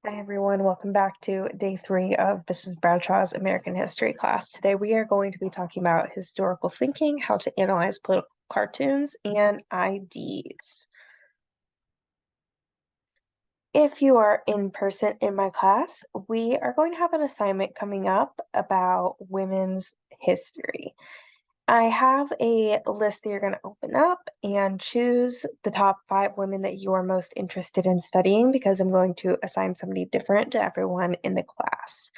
Hi everyone, welcome back to day 3 of Mrs. Bradshaw's American History class. Today we are going to be talking about historical thinking, how to analyze political cartoons, and IDs. If you are in person in my class, we are going to have an assignment coming up about women's history. I have a list that you're going to open up and choose the top 5 women that you are most interested in studying because I'm going to assign somebody different to everyone in the class.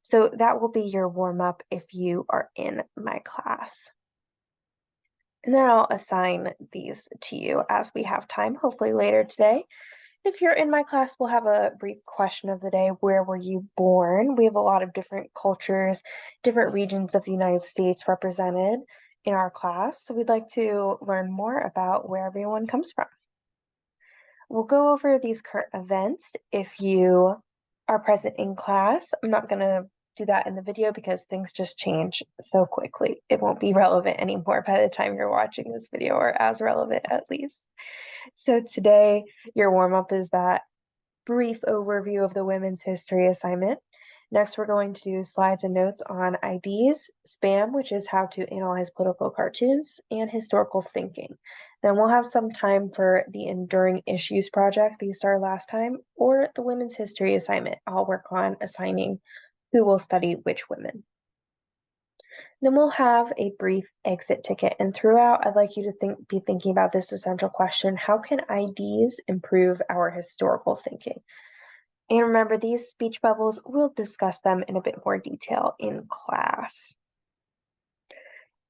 So that will be your warm-up if you are in my class. And then I'll assign these to you as we have time, hopefully later today. If you're in my class, we'll have a brief question of the day. Where were you born? We have a lot of different cultures, different regions of the United States represented in our class. So we'd like to learn more about where everyone comes from. We'll go over these current events if you are present in class. I'm not going to do that in the video because things just change so quickly. It won't be relevant anymore by the time you're watching this video, or as relevant at least. So today, your warm-up is that brief overview of the women's history assignment. Next, we're going to do slides and notes on IDs, SPAM, which is how to analyze political cartoons, and historical thinking. Then we'll have some time for the Enduring Issues project that you started last time, or the women's history assignment. I'll work on assigning who will study which women. Then we'll have a brief exit ticket. And throughout, I'd like you to be thinking about this essential question: how can IDs improve our historical thinking? And remember, these speech bubbles, we'll discuss them in a bit more detail in class.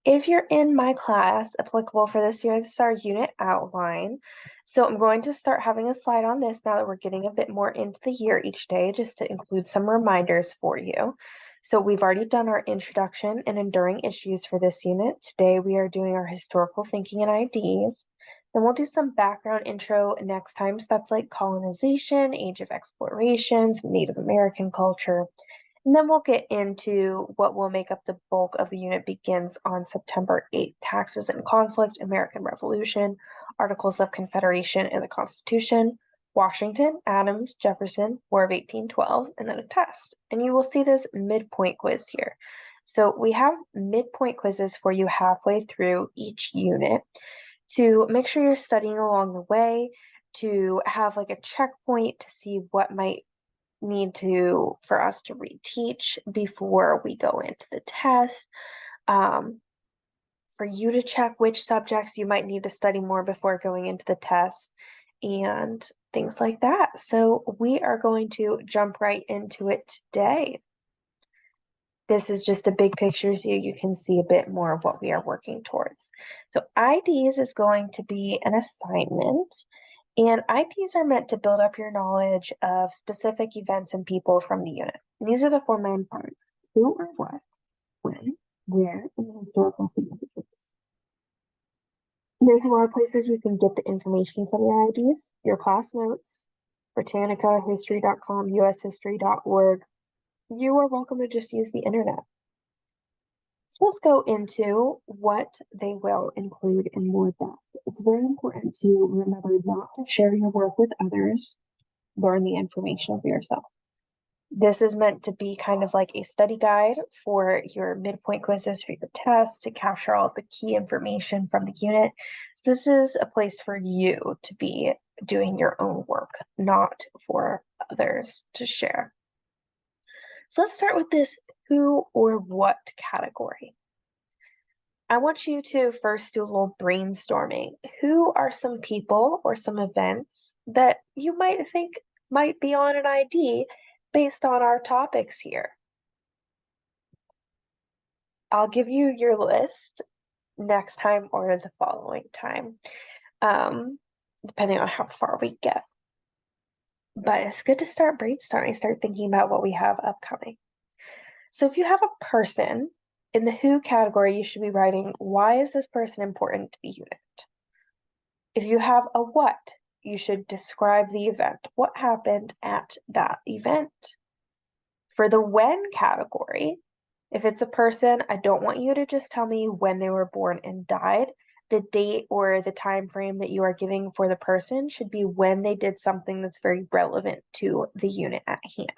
If you're in my class applicable for this year, this is our unit outline. So I'm going to start having a slide on this now that we're getting a bit more into the year each day, just to include some reminders for you. So we've already done our introduction and enduring issues for this unit. Today we are doing our historical thinking and IDs. Then we'll do some background intro next time. So that's like colonization, age of explorations, Native American culture. And then we'll get into what will make up the bulk of the unit begins on September 8th, taxes and conflict, American Revolution, Articles of Confederation and the Constitution, Washington, Adams, Jefferson, War of 1812, and then a test. And you will see this midpoint quiz here. So we have midpoint quizzes for you halfway through each unit to make sure you're studying along the way, to have like a checkpoint to see what might need to for us to reteach before we go into the test, for you to check which subjects you might need to study more before going into the test, and things like that. So we are going to jump right into it today. This is just a big picture so you can see a bit more of what we are working towards. So IDs is going to be an assignment, and IDs are meant to build up your knowledge of specific events and people from the unit. And these are the 4 main parts: who or what, when, where, and the historical significance. There's a lot of places you can get the information from your IDs: your class notes, Britannica, history.com, ushistory.org. You are welcome to just use the internet. So let's go into what they will include in more depth. It's very important to remember not to share your work with others. Learn the information for yourself. This is meant to be kind of like a study guide for your midpoint quizzes for your tests, to capture all the key information from the unit. So this is a place for you to be doing your own work, not for others to share. So let's start with this who or what category. I want you to first do a little brainstorming. Who are some people or some events that you might think might be on an ID based on our topics here? I'll give you your list next time or the following time, depending on how far we get. But it's good to start brainstorming, start thinking about what we have upcoming. So if you have a person in the who category, you should be writing, why is this person important to the unit? If you have a what, you should describe the event. What happened at that event? For the when category, if it's a person, I don't want you to just tell me when they were born and died. The date or the time frame that you are giving for the person should be when they did something that's very relevant to the unit at hand.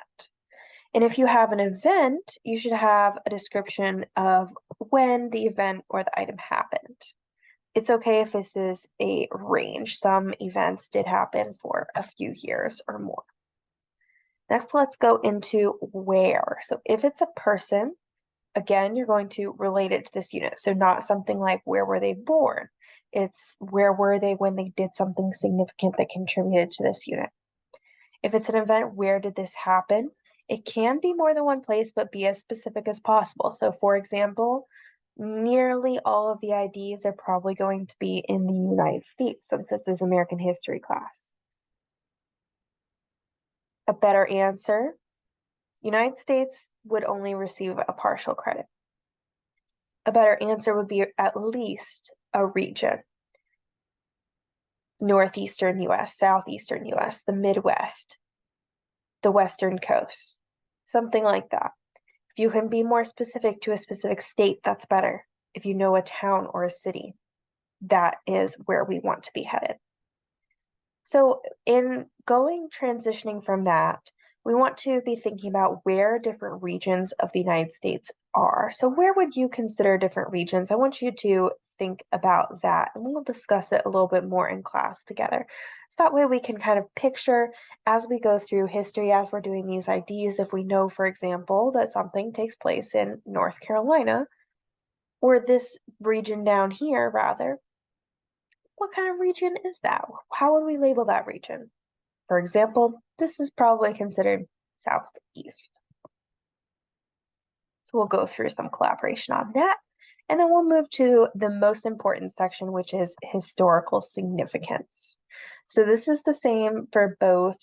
And if you have an event, you should have a description of when the event or the item happened. It's okay if this is a range. Some events did happen for a few years or more. Next, let's go into where. So if it's a person, again, you're going to relate it to this unit. So not something like where were they born? It's where were they when they did something significant that contributed to this unit. If it's an event, where did this happen? It can be more than one place, but be as specific as possible. So for example, nearly all of the IDs are probably going to be in the United States, since this is American history class. A better answer, United States would only receive a partial credit. A better answer would be at least a region. Northeastern US, Southeastern US, the Midwest, the Western coast, something like that. If you can be more specific to a specific state, that's better. If you know a town or a city, that is where we want to be headed. So in transitioning from that, we want to be thinking about where different regions of the United States are. So where would you consider different regions? I want you to think about that, and we'll discuss it a little bit more in class together. So that way we can kind of picture as we go through history, as we're doing these IDs, if we know, for example, that something takes place in North Carolina, or this region down here, rather, what kind of region is that? How would we label that region? For example, this is probably considered southeast. So we'll go through some collaboration on that. And then we'll move to the most important section, which is historical significance. So this is the same for both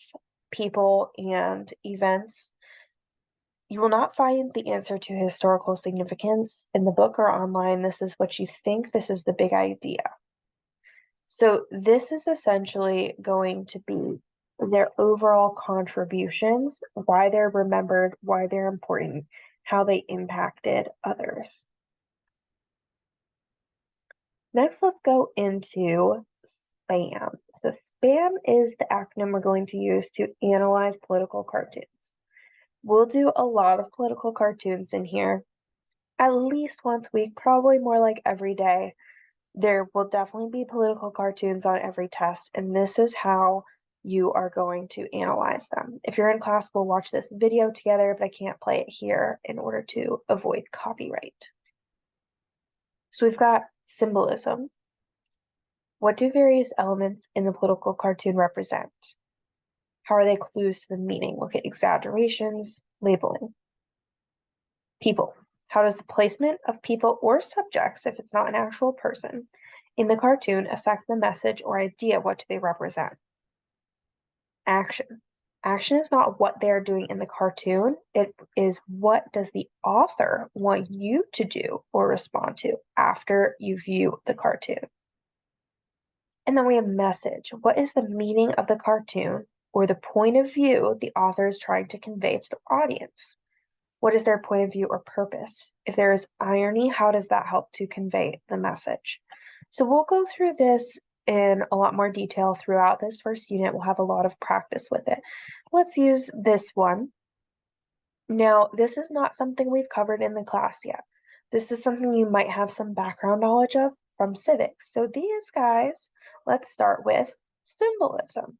people and events. You will not find the answer to historical significance in the book or online. This is what you think. This is the big idea. So this is essentially going to be their overall contributions, why they're remembered, why they're important, how they impacted others. Next, let's go into SPAN. So SPAN is the acronym we're going to use to analyze political cartoons. We'll do a lot of political cartoons in here, at least once a week, probably more like every day. There will definitely be political cartoons on every test, and this is how you are going to analyze them. If you're in class, we'll watch this video together, but I can't play it here in order to avoid copyright. So we've got symbolism. What do various elements in the political cartoon represent? How are they clues to the meaning? Look at exaggerations, labeling. People. How does the placement of people or subjects, if it's not an actual person, in the cartoon affect the message or idea? What do they represent? Action. Action is not what they're doing in the cartoon. It is what does the author want you to do or respond to after you view the cartoon. And then we have message. What is the meaning of the cartoon or the point of view the author is trying to convey to the audience? What is their point of view or purpose? If there is irony, how does that help to convey the message? So we'll go through this in a lot more detail throughout this first unit. We'll have a lot of practice with it. Let's use this one. Now, this is not something we've covered in the class yet. This is something you might have some background knowledge of from civics. So these guys, let's start with symbolism.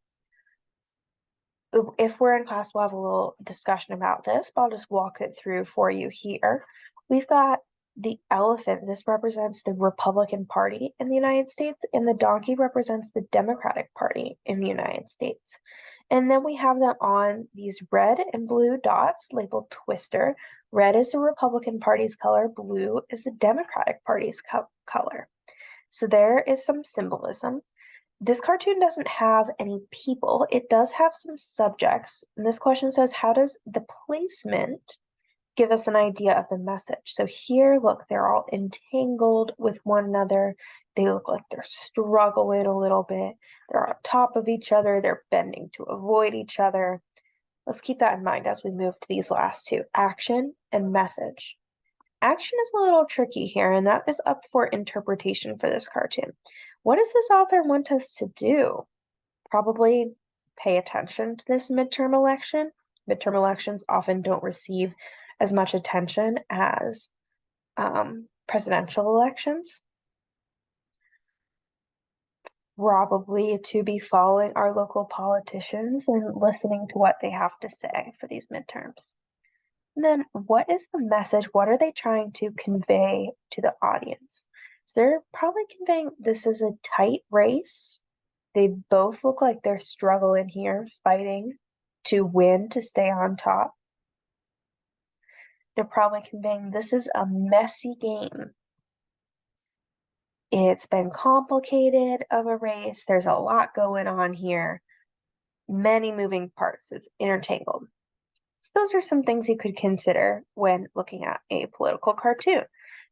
If we're in class, we'll have a little discussion about this, but I'll just walk it through for you here. We've got the elephant. This represents the Republican Party in the United States, and the donkey represents the Democratic Party in the United States. And then we have them on these red and blue dots labeled twister. Red is the Republican Party's color, blue is the Democratic Party's color. So there is some symbolism. This cartoon doesn't have any people. It does have some subjects. And this question says, how does the placement give us an idea of the message? So here, look, they're all entangled with one another. They look like they're struggling a little bit. They're on top of each other. They're bending to avoid each other. Let's keep that in mind as we move to these last two, action and message. Action is a little tricky here, and that is up for interpretation for this cartoon. What does this author want us to do? Probably pay attention to this midterm election. Midterm elections often don't receive as much attention as presidential elections. Probably to be following our local politicians and listening to what they have to say for these midterms. And then, what is the message? What are they trying to convey to the audience? So they're probably conveying this is a tight race. They both look like they're struggling here, fighting to win, to stay on top. They're probably conveying this is a messy game. It's been complicated of a race. There's a lot going on here. Many moving parts. It's intertangled. So those are some things you could consider when looking at a political cartoon.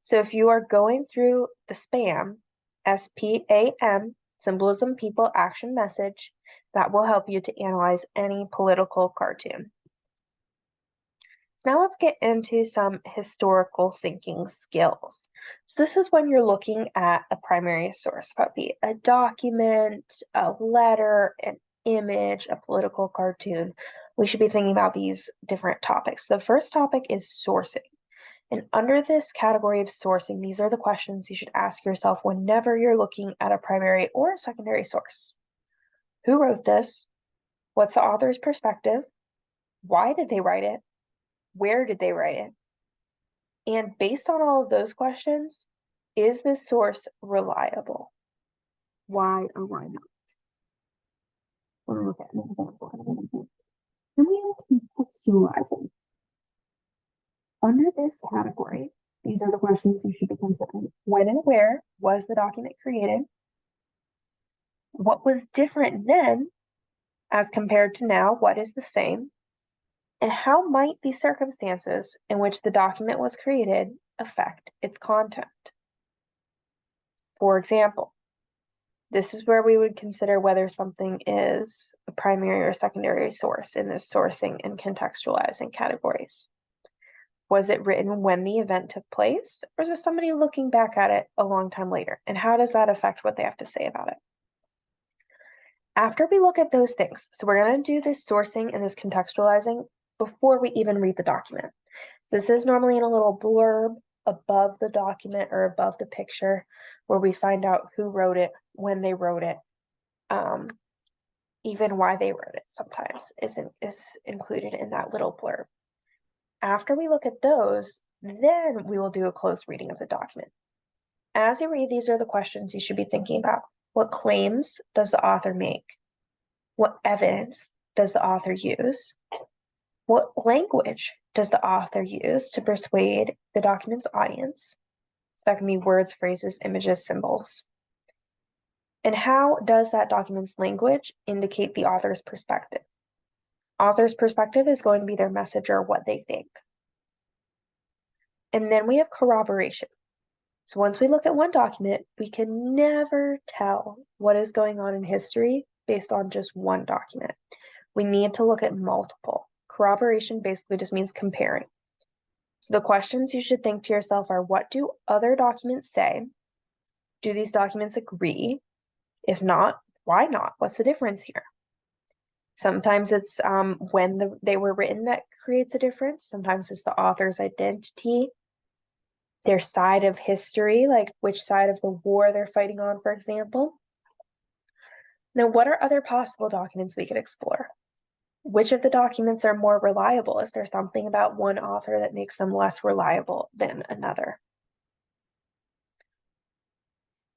So if you are going through the SPAM, SPAM, symbolism, people, action, message, that will help you to analyze any political cartoon. So now let's get into some historical thinking skills. So this is when you're looking at a primary source. That would be a document, a letter, an image, a political cartoon. We should be thinking about these different topics. The first topic is sourcing. And under this category of sourcing, these are the questions you should ask yourself whenever you're looking at a primary or a secondary source. Who wrote this? What's the author's perspective? Why did they write it? Where did they write it? And based on all of those questions, is this source reliable? Why or why not? We'll look at an example. Then we have contextualizing. Under this category, these are the questions you should be considering. When and where was the document created? What was different then as compared to now? What is the same? And how might the circumstances in which the document was created affect its content? For example, this is where we would consider whether something is a primary or secondary source in the sourcing and contextualizing categories. Was it written when the event took place, or is it somebody looking back at it a long time later? And how does that affect what they have to say about it? After we look at those things, so we're going to do this sourcing and this contextualizing before we even read the document. So this is normally in a little blurb above the document or above the picture where we find out who wrote it, when they wrote it, even why they wrote it sometimes is included in that little blurb. After we look at those, then we will do a close reading of the document. As you read, these are the questions you should be thinking about. What claims does the author make? What evidence does the author use? What language does the author use to persuade the document's audience? So that can be words, phrases, images, symbols. And how does that document's language indicate the author's perspective? Author's perspective is going to be their message or what they think. And then we have corroboration. So once we look at one document, we can never tell what is going on in history based on just one document. We need to look at multiple. Corroboration basically just means comparing. So the questions you should think to yourself are, what do other documents say? Do these documents agree? If not, why not? What's the difference here? Sometimes it's when they were written that creates a difference. Sometimes it's the author's identity, their side of history, like which side of the war they're fighting on, for example. Now, what are other possible documents we could explore? Which of the documents are more reliable? Is there something about one author that makes them less reliable than another?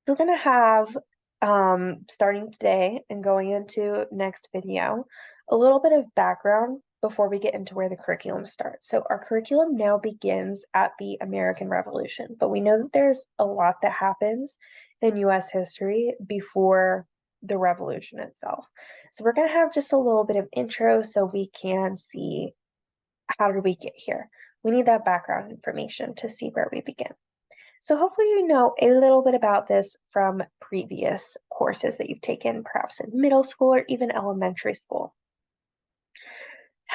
We're going to have, starting today and going into next video, a little bit of background before we get into where the curriculum starts. So our curriculum now begins at the American Revolution, but we know that there's a lot that happens in US history before the revolution itself. So we're going to have just a little bit of intro so we can see how did we get here. We need that background information to see where we begin. So hopefully you know a little bit about this from previous courses that you've taken, perhaps in middle school or even elementary school.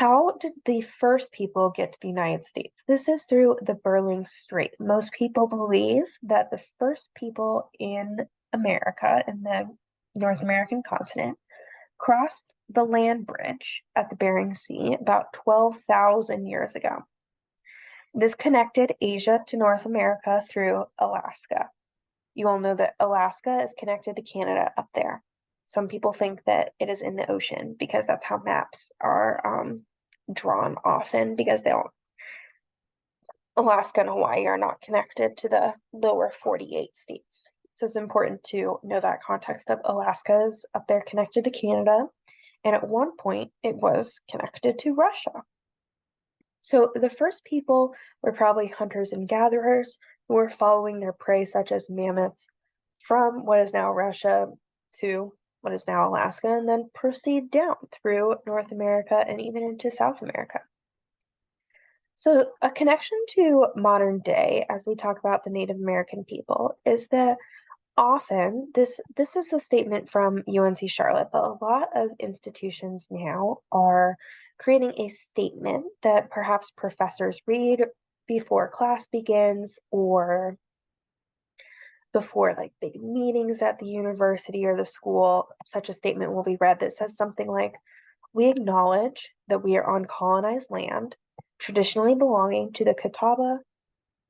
How did the first people get to the United States? This is through the Bering Strait. Most people believe that the first people in America, in the North American continent, crossed the land bridge at the Bering Sea about 12,000 years ago. This connected Asia to North America through Alaska. You all know that Alaska is connected to Canada up there. Some people think that it is in the ocean because that's how maps are drawn often, because they don't, Alaska and Hawaii are not connected to the lower 48 states. So it's important to know that context of Alaska is up there connected to Canada, and at one point it was connected to Russia. So the first people were probably hunters and gatherers who were following their prey, such as mammoths, from what is now Russia to what is now Alaska, and then proceed down through North America and even into South America. So a connection to modern day, as we talk about the Native American people, is that often this is a statement from UNC Charlotte, but a lot of institutions now are creating a statement that perhaps professors read before class begins or before like big meetings at the university or the school. Such a statement will be read that says something like, "We acknowledge that we are on colonized land, traditionally belonging to the Catawba,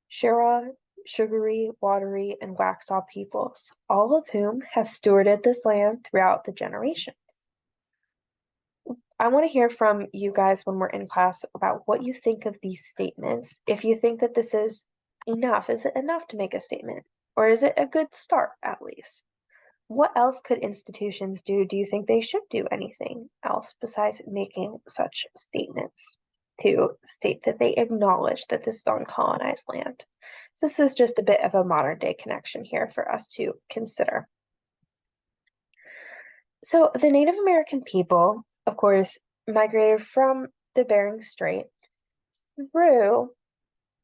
Shira, Sugary, Watery, and Waxaw peoples, all of whom have stewarded this land throughout the generations." I want to hear from you guys when we're in class about what you think of these statements. If you think that this is enough, is it enough to make a statement? Or is it a good start, at least? What else could institutions do? Do you think they should do anything else besides making such statements to state that they acknowledge that this is on colonized land? So this is just a bit of a modern day connection here for us to consider. So the Native American people, of course, migrated from the Bering Strait through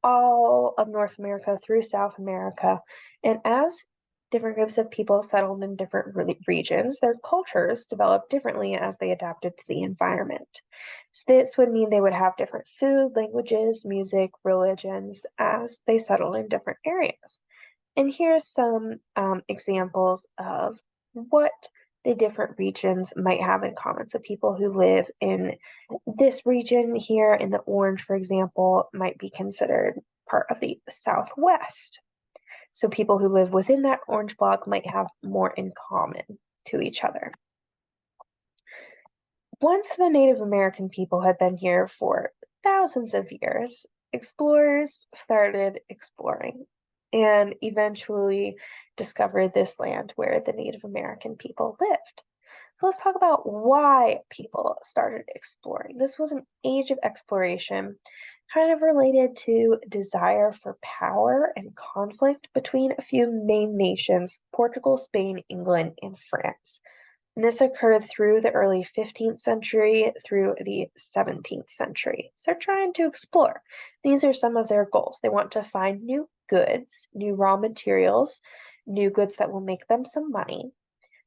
all of North America, through South America, and as different groups of people settled in different regions, their cultures developed differently as they adapted to the environment. So this would mean they would have different food, languages, music, religions as they settled in different areas. And here's some examples of what the different regions might have in common. So people who live in this region here in the orange, for example, might be considered part of the Southwest. So people who live within that orange block might have more in common to each other. Once the Native American people had been here for thousands of years, explorers started exploring and eventually discovered this land where the Native American people lived. So let's talk about why people started exploring. This was an age of exploration, kind of related to desire for power and conflict between a few main nations, Portugal, Spain, England, and France. And this occurred through the early 15th century through the 17th century. So they're trying to explore. These are some of their goals. They want to find new goods, new raw materials, new goods that will make them some money.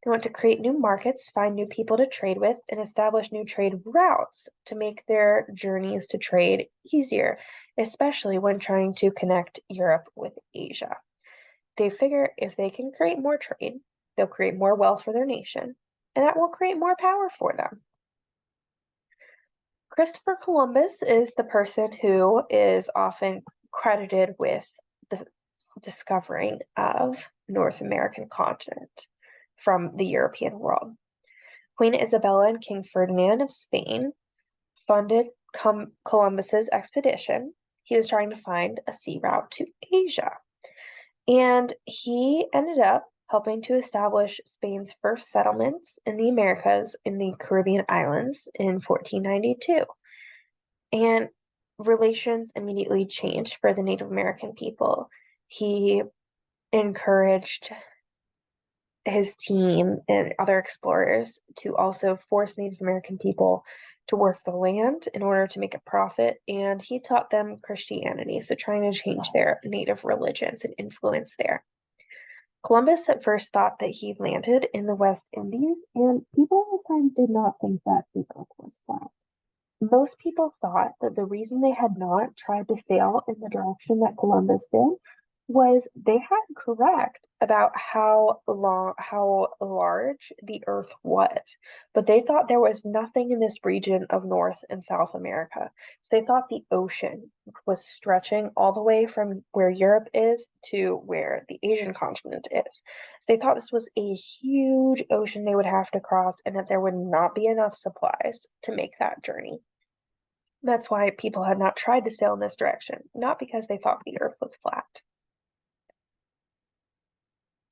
They want to create new markets, find new people to trade with, and establish new trade routes to make their journeys to trade easier, especially when trying to connect Europe with Asia. They figure if they can create more trade, they'll create more wealth for their nation, and that will create more power for them. Christopher Columbus is the person who is often credited with the discovering of North American continent from the European world. Queen Isabella and King Ferdinand of Spain funded Columbus's expedition. He was trying to find a sea route to Asia. And he ended up helping to establish Spain's first settlements in the Americas in the Caribbean islands in 1492. And relations immediately changed for the Native American people. He encouraged his team and other explorers to also force Native American people to work the land in order to make a profit, and he taught them Christianity, so trying to change their native religions and influence there. Columbus at first thought that he landed in the West Indies, and people at this time did not think that the Earth was flat. Most people thought that the reason they had not tried to sail in the direction that Columbus did was they had correct about how large the Earth was, but they thought there was nothing in this region of North and South America. So they thought the ocean was stretching all the way from where Europe is to where the Asian continent is. So they thought this was a huge ocean they would have to cross and that there would not be enough supplies to make that journey. That's why people had not tried to sail in this direction, not because they thought the Earth was flat.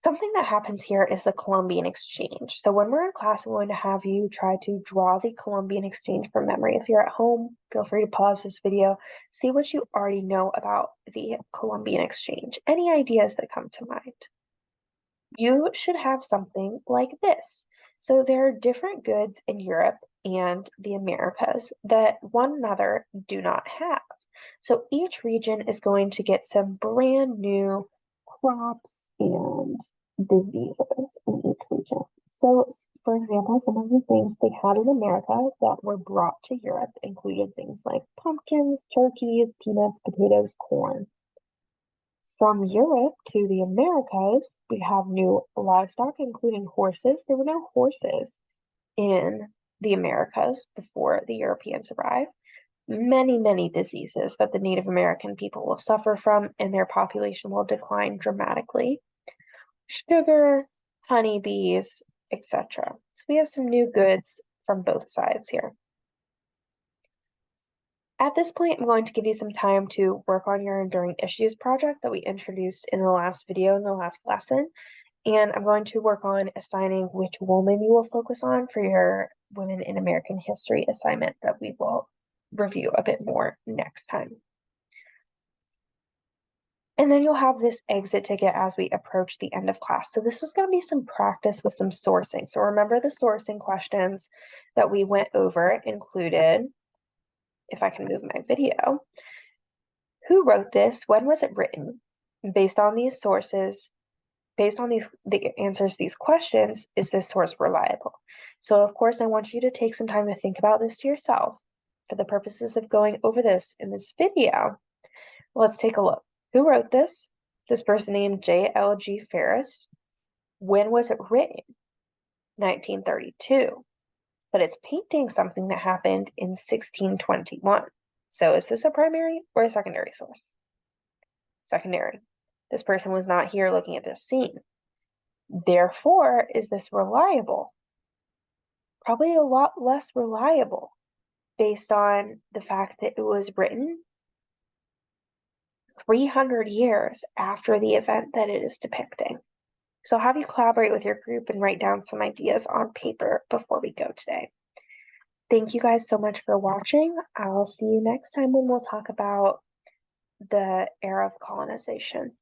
Something that happens here is the Columbian exchange. So when we're in class, I'm going to have you try to draw the Columbian exchange from memory. If you're at home, feel free to pause this video, see what you already know about the Columbian exchange, any ideas that come to mind. You should have something like this. So there are different goods in Europe and the Americas that one another do not have. So each region is going to get some brand new crops and diseases in each region. So, for example, some of the things they had in America that were brought to Europe included things like pumpkins, turkeys, peanuts, potatoes, corn. From Europe to the Americas, we have new livestock, including horses. There were no horses in the Americas before the Europeans arrived. Many, many diseases that the Native American people will suffer from, and their population will decline dramatically. Sugar, honeybees, etc. So we have some new goods from both sides here. At this point, I'm going to give you some time to work on your Enduring Issues project that we introduced in the last video, in the last lesson. And I'm going to work on assigning which woman you will focus on for your Women in American History assignment that we will review a bit more next time. And then you'll have this exit ticket as we approach the end of class. So this is going to be some practice with some sourcing. So remember the sourcing questions that we went over included, if I can move my video, who wrote this? When was it written? Based on these sources, based on the answers to these questions, is this source reliable? So of course, I want you to take some time to think about this to yourself. For the purposes of going over this in this video, let's take a look. Who wrote this? This person named J.L.G. Ferris. When was it written? 1932. But it's painting something that happened in 1621. So is this a primary or a secondary source? Secondary. This person was not here looking at this scene. Therefore, is this reliable? Probably a lot less reliable based on the fact that it was written 300 years after the event that it is depicting. So I'll have you collaborate with your group and write down some ideas on paper before we go today. Thank you guys so much for watching. I'll see you next time when we'll talk about the era of colonization.